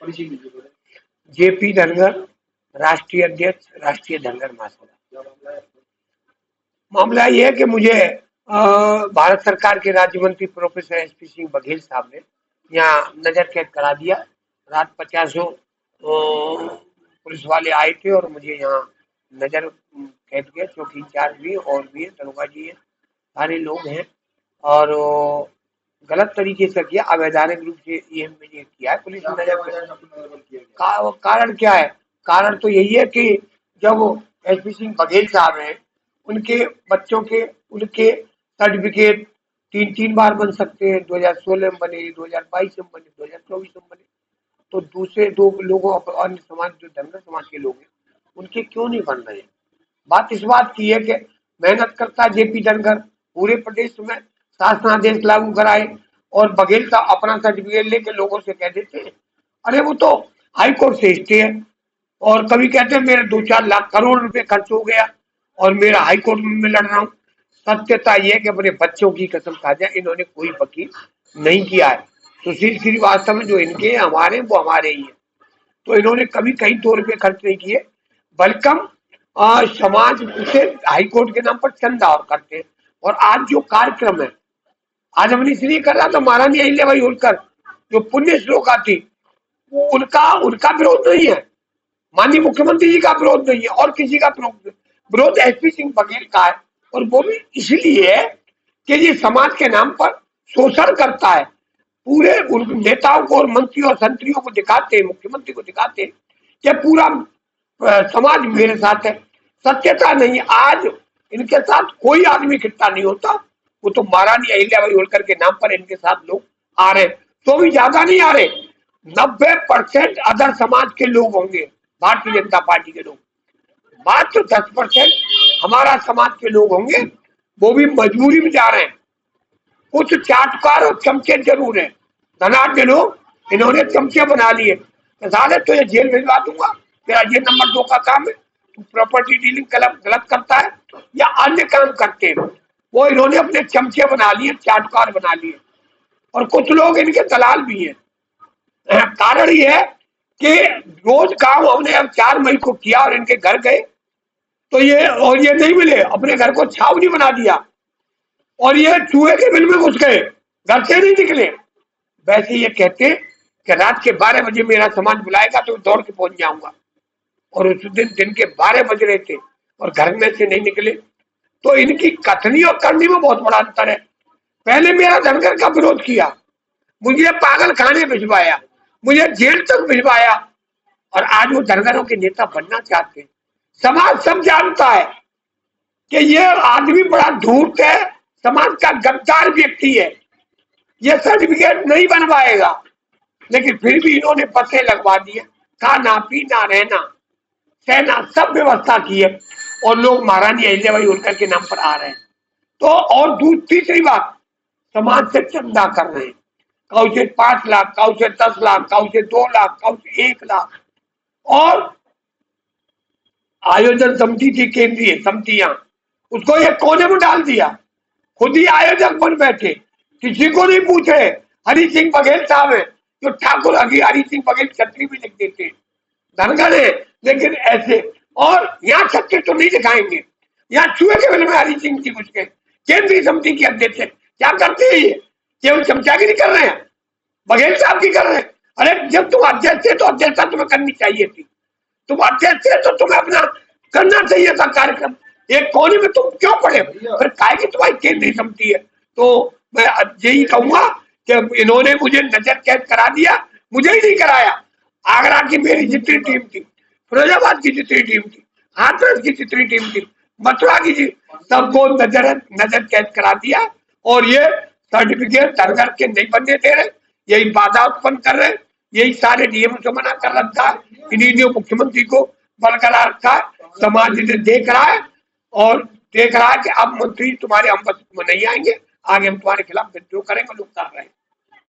JP Dhangar, राष्ट्रीय अध्यक्ष, राष्ट्रीय धनगर महासभा। मामला ये है कि मुझे भारत सरकार के राज्य मंत्री प्रोफेसर एसपी सिंह बघेल साहब ने यहाँ नजर कैद करा दिया। रात 50 पुलिस वाले आए थे और मुझे यहाँ नजर कैद किया। चौकी इंचार्ज भी और भी है, दरोगा जी है, सारे लोग हैं और गलत तरीके से किया, अवैधानिक रूप से ये मैंने किया है। पुलिस ने नजर कारण क्या है? कारण तो यही है कि जब एसपी सिंह बघेल साहब हैं, उनके बच्चों के उनके सर्टिफिकेट 3 बार बन सकते हैं। 2016 में बने, 2022 में बने, 2024 में बने, तो दूसरे दो लोगों अन्य समाज जो धनगर समाज के लोग हैं उनके क्यों नहीं बन रहे? बात इस बात की है कि मेहनत करता जेपी धनगर, पूरे प्रदेश में शासनादेश लागू कराए और बघेल का अपना सर्टिफिकेट लेके लोगों से कह देते हैं अरे वो तो हाई कोर्ट से स्टे है, और कभी कहते हैं मेरे 2-4 लाख करोड़ रुपए खर्च हो गया और मेरा हाई कोर्ट में लड़ रहा हूँ। सत्यता यह है कि अपने बच्चों की कसम खा जाए, इन्होंने कोई वकील नहीं किया है। सुशील श्रीवास्तव में जो इनके हमारे वो हमारे ही है, तो इन्होंने कभी कहीं 2 रुपए खर्च नहीं किए, बल्कि समाज उसे हाईकोर्ट के नाम पर चंदा और करते हैं। और आज जो कार्यक्रम है, आज हमने इसलिए कर रहा था, महारानी अहिल्याबाई होलकर जो पुण्य श्लोका थी, उनका विरोध नहीं है, माननीय मुख्यमंत्री जी का विरोध नहीं है और किसी का विरोध एसपी सिंह बघेल का है। और वो भी इसलिए है कि ये समाज के नाम पर शोषण करता है। पूरे नेताओं को और मंत्रियों और संतरियों को दिखाते हैं, मुख्यमंत्री को दिखाते हैं कि पूरा समाज मेरे साथ है। सत्यता नहीं, आज इनके साथ कोई आदमी इकट्ठा नहीं होता, वो तो महारानी अहिल्याबाई होलकर के नाम पर इनके साथ लोग आ रहे, तो भी ज्यादा नहीं आ रहे। 90% अदर समाज के लोग होंगे, भारतीय जनता पार्टी के लोग, मात्र 10% हमारा समाज के लोग होंगे, वो भी मजबूरी में जा रहे हैं। कुछ चाटकार और चमचे जरूर है, धनाढ़ के लोग, इन्होंने चमचे बना लिए, तो ये जेल भिजवा दूंगा, तेरा ये नंबर 2 का काम है, तू प्रॉपर्टी डीलिंग गलत करता है या अन्य काम करते हैं, वो इन्होंने अपने चमचे बना लिए, चाटकार बना लिए। और कुछ लोग इनके दलाल भी हैं। कारण ये है कि रोज काम हमने अब 4 मई को किया और इनके घर गए तो ये नहीं मिले, अपने घर को छावनी बना दिया और ये चूहे के बिल में घुस गए, घर से नहीं निकले। वैसे ये कहते कि रात के 12 बजे मेरा सामान बुलाएगा तो दौड़ के पहुंच जाऊंगा, और उस दिन के 12 बज रहे थे और घर में से नहीं निकले। तो इनकी कथनी और करनी में बहुत बड़ा अंतर है। पहले मेरा धनगर का विरोध किया, मुझे पागल खाने भिजवाया, मुझे जेल तक भिजवाया, और आज वो धनगरों के नेता बनना चाहते हैं। समाज सब जानता है कि ये आदमी बड़ा धूर्त है, समाज का गद्दार व्यक्ति है, ये सर्टिफिकेट नहीं बनवाएगा, लेकिन फिर भी इन्होंने बसें लगवा दी है, खाना पीना रहना सहना सब व्यवस्था की है, और लोग महारानी अहिल्याबाई होलकर के नाम पर आ रहे हैं। तो और तीसरी बात, समाज से चंदा कर रहे हैं, काउ से 5 लाख, काउ से 10 लाख, काउ से 2 लाख, काउ से 1 लाख। और आयोजन समिति थी, केंद्रीय समितियां, उसको ये कोने में डाल दिया, खुद ही आयोजक बन बैठे, किसी को नहीं पूछ रहे। हरि सिंह बघेल साहब है जो ठाकुर हरि सिंह बघेल छत्री भी लिख देते हैं, धनगर है लेकिन ऐसे। और यहाँ छत्री तो नहीं दिखाएंगे, यहाँ चूहे के बिल में हरि सिंह जी घुस गए, केंद्रीय समिति के अध्यक्ष क्या करते हैं ये? केवल चमचागिरी कर रहे हैं, बघेल साहब की कर रहे हैं। अरे जब तुम अध्यक्ष थे तो अध्यक्षता तुम्हें करनी चाहिए थी, तुम अध्यक्ष थे तो तुम्हें अपना करना चाहिए था कार्यक्रम, एक कोने में तुम क्यों पड़े? फिर काहे की तुम्हारी केंद्रीय समिति है। तो मैं यही कहूंगा कि इन्होंने मुझे नजर कैद करा दिया, मुझे ही नहीं कराया। आगरा की मेरी जितनी टीम थी, फिरोजाबाद की जितनी टीम थी, हाथरस की जितनी टीम थी, मथुरा की सबको नजर कैद करा दिया, और ये सर्टिफिकेट धनगर के नहीं बनने दे रहे, यही बाधा उत्पन्न कर रहे, यही सारे नियम से मना कर रखा है, इन्हीं ने मुख्यमंत्री को बरकरार रखा है। समाज इन्हें देख रहा है और देख रहा है कि अब मंत्री तुम्हारे हम में नहीं आएंगे, आगे हम तुम्हारे खिलाफ विद्रोह करेंगे, लोग कर रहे हैं।